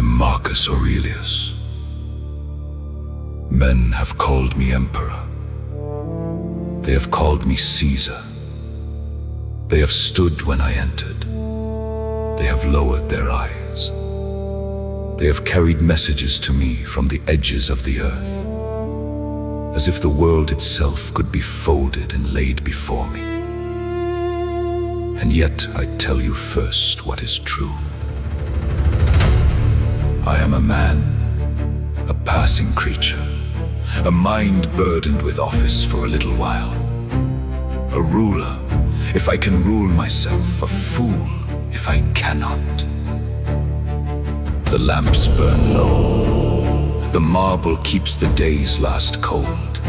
am Marcus Aurelius. Men have called me emperor. They have called me Caesar. They have stood when I entered. They have lowered their eyes. They have carried messages to me from the edges of the earth, as if the world itself could be folded and laid before me. And yet I tell you first what is true. I am a man, a passing creature, a mind burdened with office for a little while, a ruler, if I can rule myself, a fool, if I cannot. The lamps burn low, the marble keeps the days last cold.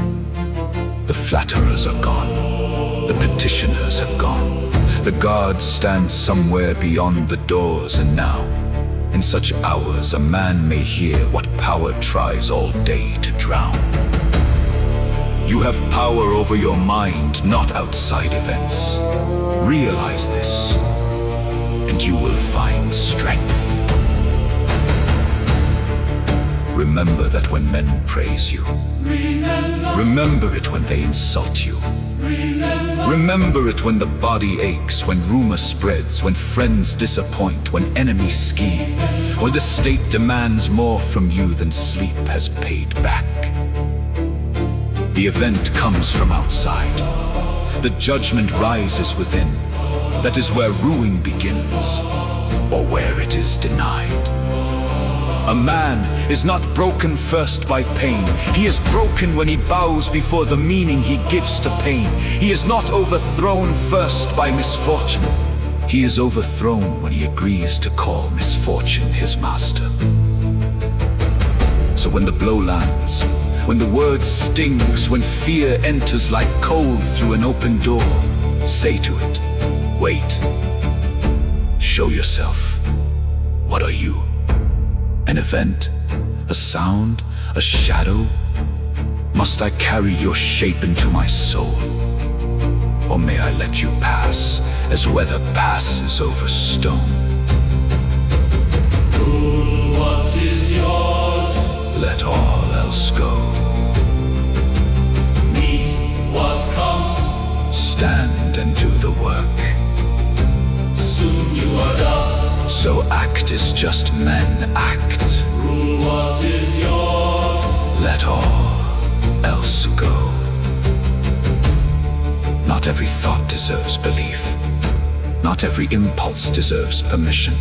The flatterers are gone, the petitioners have gone, the guards stand somewhere beyond the doors, and now, in such hours, a man may hear what power tries all day to drown. You have power over your mind, not outside events. Realize this, and you will find strength. Remember that when men praise you. Remember it when they insult you. Remember it when the body aches, when rumor spreads, when friends disappoint, when enemies scheme, when the state demands more from you than sleep has paid back. The event comes from outside. The judgment rises within. That is where ruin begins, or where it is denied. A man is not broken first by pain. He is broken when he bows before the meaning he gives to pain. He is not overthrown first by misfortune. He is overthrown when he agrees to call misfortune his master. So when the blow lands, when the word stings, when fear enters like cold through an open door, say to it, wait. Show yourself. What are you? An event? A sound? A shadow? Must I carry your shape into my soul? Or may I let you pass, as weather passes over stone? Rule what is yours. Let all else go. Meet what comes. Stand and do the work. Soon you are dust. So act as just men act. Rule what is yours. Let all else go. Not every thought deserves belief. Not every impulse deserves permission.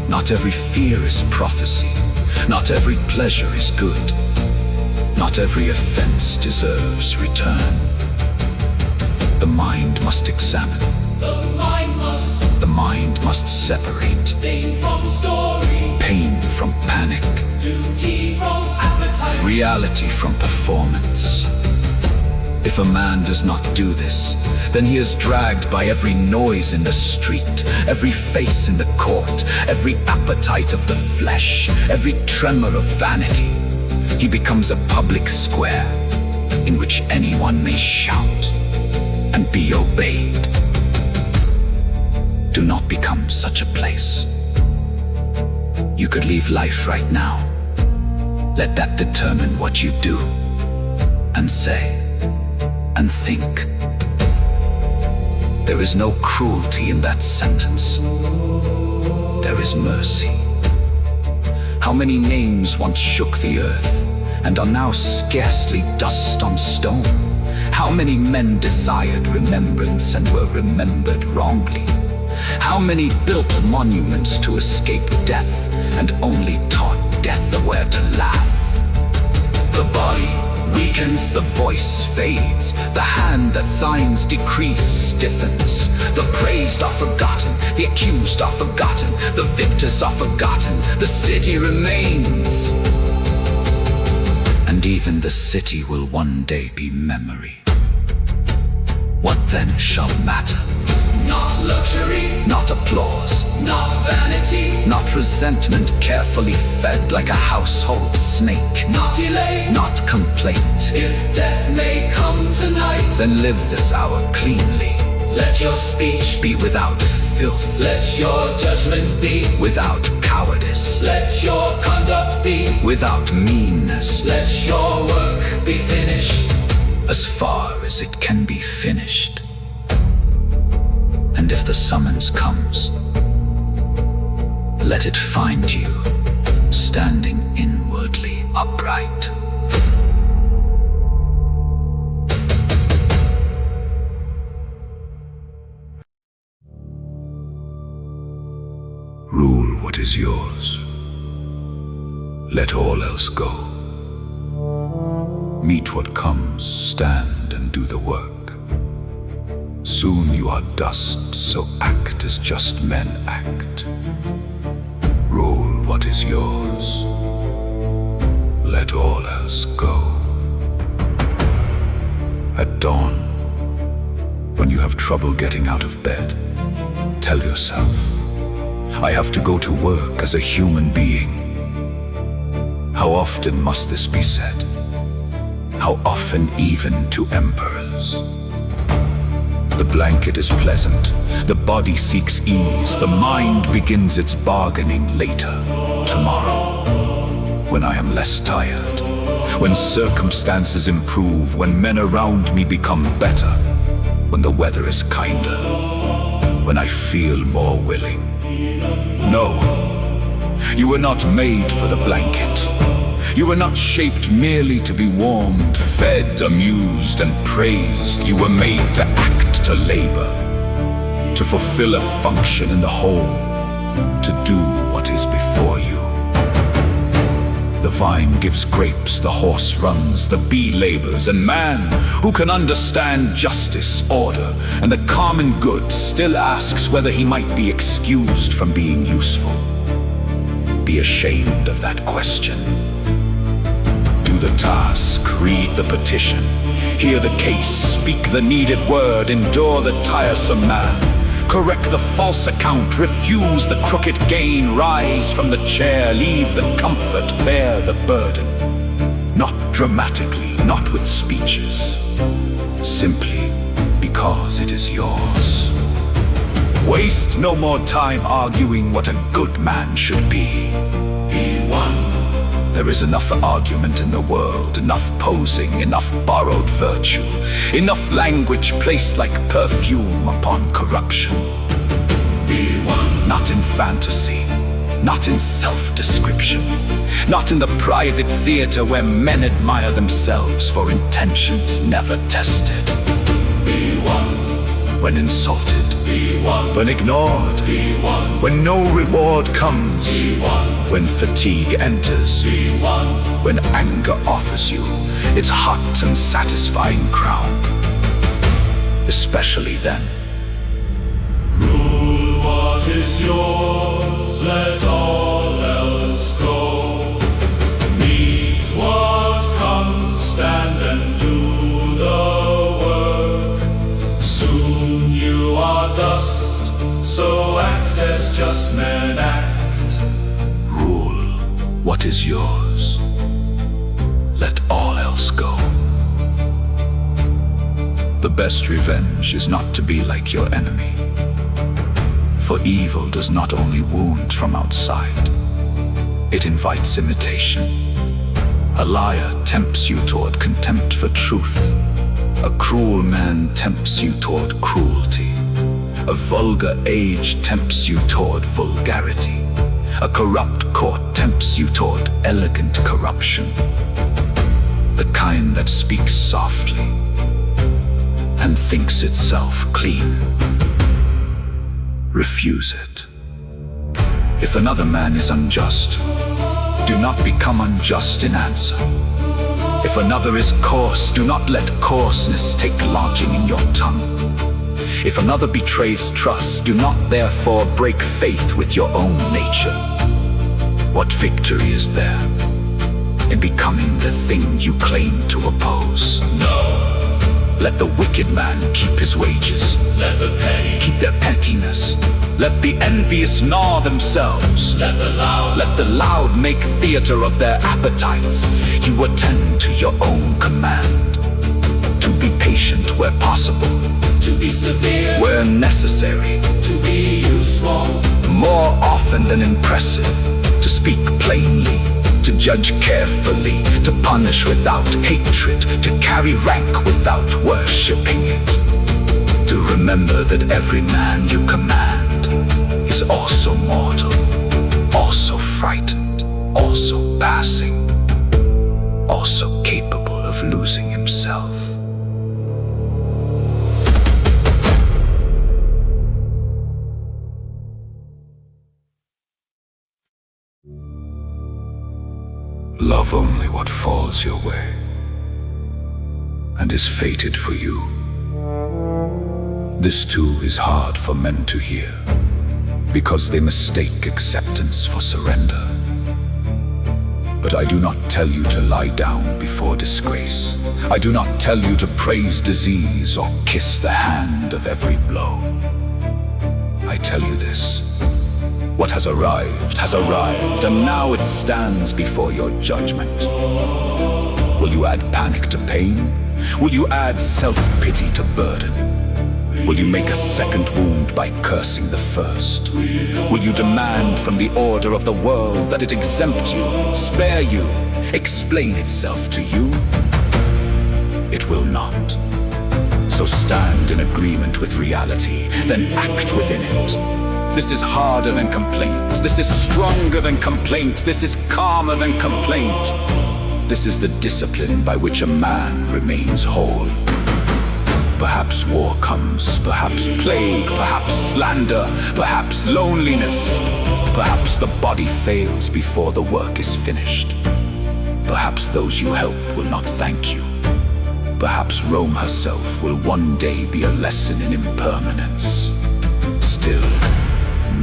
Not every fear is prophecy. Not every pleasure is good. Not every offense deserves return. The mind must examine. The mind must separate Thing from story. pain from panic, Duty from appetite. reality from performance. If a man does not do this, then he is dragged by every noise in the street, every face in the court, every appetite of the flesh, every tremor of vanity. He becomes a public square in which anyone may shout and be obeyed. Do not become such a place. You could leave life right now. Let that determine what you do and say and think. There is no cruelty in that sentence. There is mercy. How many names once shook the earth and are now scarcely dust on stone? How many men desired remembrance and were remembered wrongly? How many built monuments to escape death and only taught death where to laugh? The body weakens, the voice fades, the hand that signs decrees stiffens. The praised are forgotten, the accused are forgotten, the victors are forgotten, the city remains. And even the city will one day be memory. What then shall matter? Not luxury. Not applause. Not vanity. Not resentment carefully fed like a household snake. Not delay. Not complaint. If death may come tonight, Then live this hour cleanly. Let your speech be without filth. Let your judgment be without cowardice. Let your conduct be without meanness. Let your work be finished as far as it can be finished. And if the summons comes, let it find you standing inwardly upright. Rule what is yours. Let all else go. Meet what comes, stand and do the work. Soon you are dust, so act as just men act. Rule what is yours. Let all else go. At dawn, when you have trouble getting out of bed, tell yourself, I have to go to work as a human being. How often must this be said? How often even to emperors? The blanket is pleasant, the body seeks ease, the mind begins its bargaining later, tomorrow. When I am less tired, when circumstances improve, when men around me become better, when the weather is kinder, when I feel more willing. No, you were not made for the blanket. You were not shaped merely to be warmed, fed, amused, and praised. You were made to act, to labor, to fulfill a function in the whole, to do what is before you. The vine gives grapes, the horse runs, the bee labors, and man, who can understand justice, order, and the common good, still asks whether he might be excused from being useful. Be ashamed of that question. Do the task, read the petition, hear the case, speak the needed word, endure the tiresome man, correct the false account, refuse the crooked gain, rise from the chair, leave the comfort, bear the burden. Not dramatically, not with speeches, simply because it is yours. Waste no more time arguing what a good man should be. Be one. There is enough argument in the world, enough posing, enough borrowed virtue, enough language placed like perfume upon corruption. Be one. Not in fantasy, not in self-description, not in the private theater where men admire themselves for intentions never tested. Be one. When insulted, be one. when ignored, be one. when no reward comes, be one. when fatigue enters, be one. when anger offers you its hot and satisfying crown. Especially then. Rule what is yours, let all else go. Meet what comes, stand and do the work. Soon you are dust, so act as just men act. Rule what is yours. Let all else go. The best revenge is not to be like your enemy. For evil does not only wound from outside, it invites imitation. A liar tempts you toward contempt for truth. A cruel man tempts you toward cruelty. A vulgar age tempts you toward vulgarity. A corrupt court tempts you toward elegant corruption. The kind that speaks softly and thinks itself clean. Refuse it. If another man is unjust, do not become unjust in answer. If another is coarse, do not let coarseness take lodging in your tongue. If another betrays trust, do not therefore break faith with your own nature. What victory is there in becoming the thing you claim to oppose? No. Let the wicked man keep his wages. Let the petty keep their pettiness. Let the envious gnaw themselves. Let the loud make theater of their appetites. You attend to your own command. To be patient where possible. to be severe, where necessary, to be useful, more often than impressive, to speak plainly, to judge carefully, to punish without hatred, to carry rank without worshipping it, to remember that every man you command is also mortal, also frightened, also passing, also capable of losing himself. Love only what falls your way and is fated for you. This too is hard for men to hear, because they mistake acceptance for surrender. But I do not tell you to lie down before disgrace. I do not tell you to praise disease or kiss the hand of every blow. I tell you this: what has arrived, and now it stands before your judgment. Will you add panic to pain? Will you add self-pity to burden? Will you make a second wound by cursing the first? Will you demand from the order of the world that it exempt you, spare you, explain itself to you? It will not. So stand in agreement with reality, then act within it. This is harder than complaint. This is stronger than complaint. This is calmer than complaint. This is the discipline by which a man remains whole. Perhaps war comes, perhaps plague, perhaps slander, perhaps loneliness. Perhaps the body fails before the work is finished. Perhaps those you help will not thank you. Perhaps Rome herself will one day be a lesson in impermanence. Still,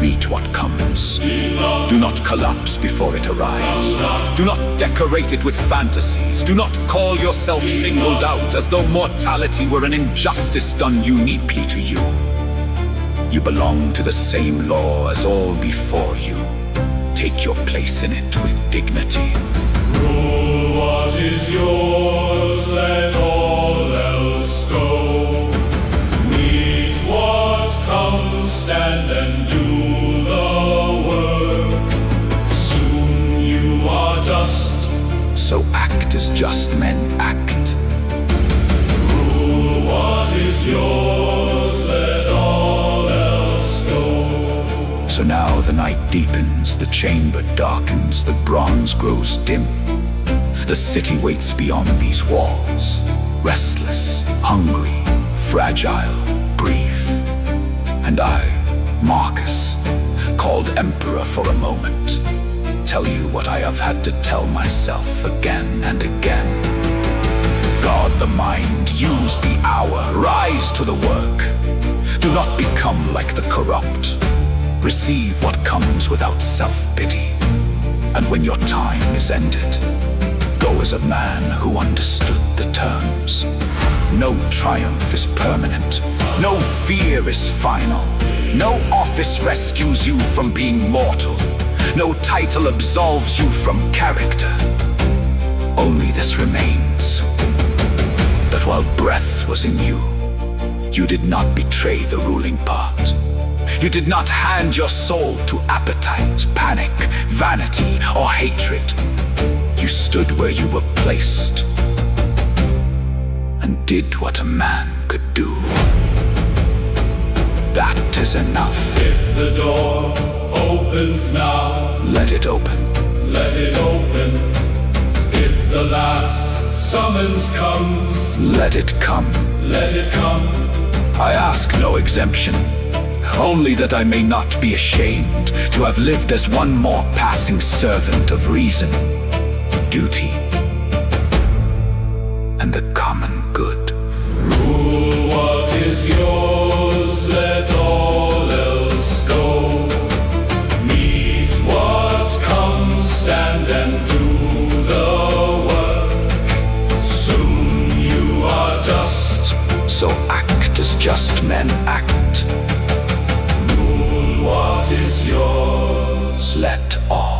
meet what comes. Do not collapse before it arrives. Do not decorate it with fantasies. Do not call yourself singled out as though mortality were an injustice done uniquely to you. You belong to the same law as all before you. Take your place in it with dignity. rule what is yours, let all else go. Meet what comes, stand and do the work. Soon you are dust. So act as just men act. Rule what is yours, let all else go. So now the night deepens, the chamber darkens, the bronze grows dim. The city waits beyond these walls, restless, hungry, fragile, brief. And I, Marcus, called emperor for a moment, tell you what I have had to tell myself again and again. Guard the mind, use the hour, rise to the work. Do not become like the corrupt. Receive what comes without self-pity. And when your time is ended, go as a man who understood the terms. No triumph is permanent. No fear is final. No office rescues you from being mortal. No title absolves you from character. Only this remains: that while breath was in you, you did not betray the ruling part. You did not hand your soul to appetite, panic, vanity, or hatred. You stood where you were placed and did what a man could do. That is enough. If the door opens now, Let it open. let it open. If the last summons comes, Let it come. let it come. I ask no exemption, only that I may not be ashamed to have lived as one more passing servant of reason, duty, and the common good. Rule what is yours, let all else go. Meet what comes, stand and do the work. Soon you are dust. So act as just men act. Rule what is yours. Let all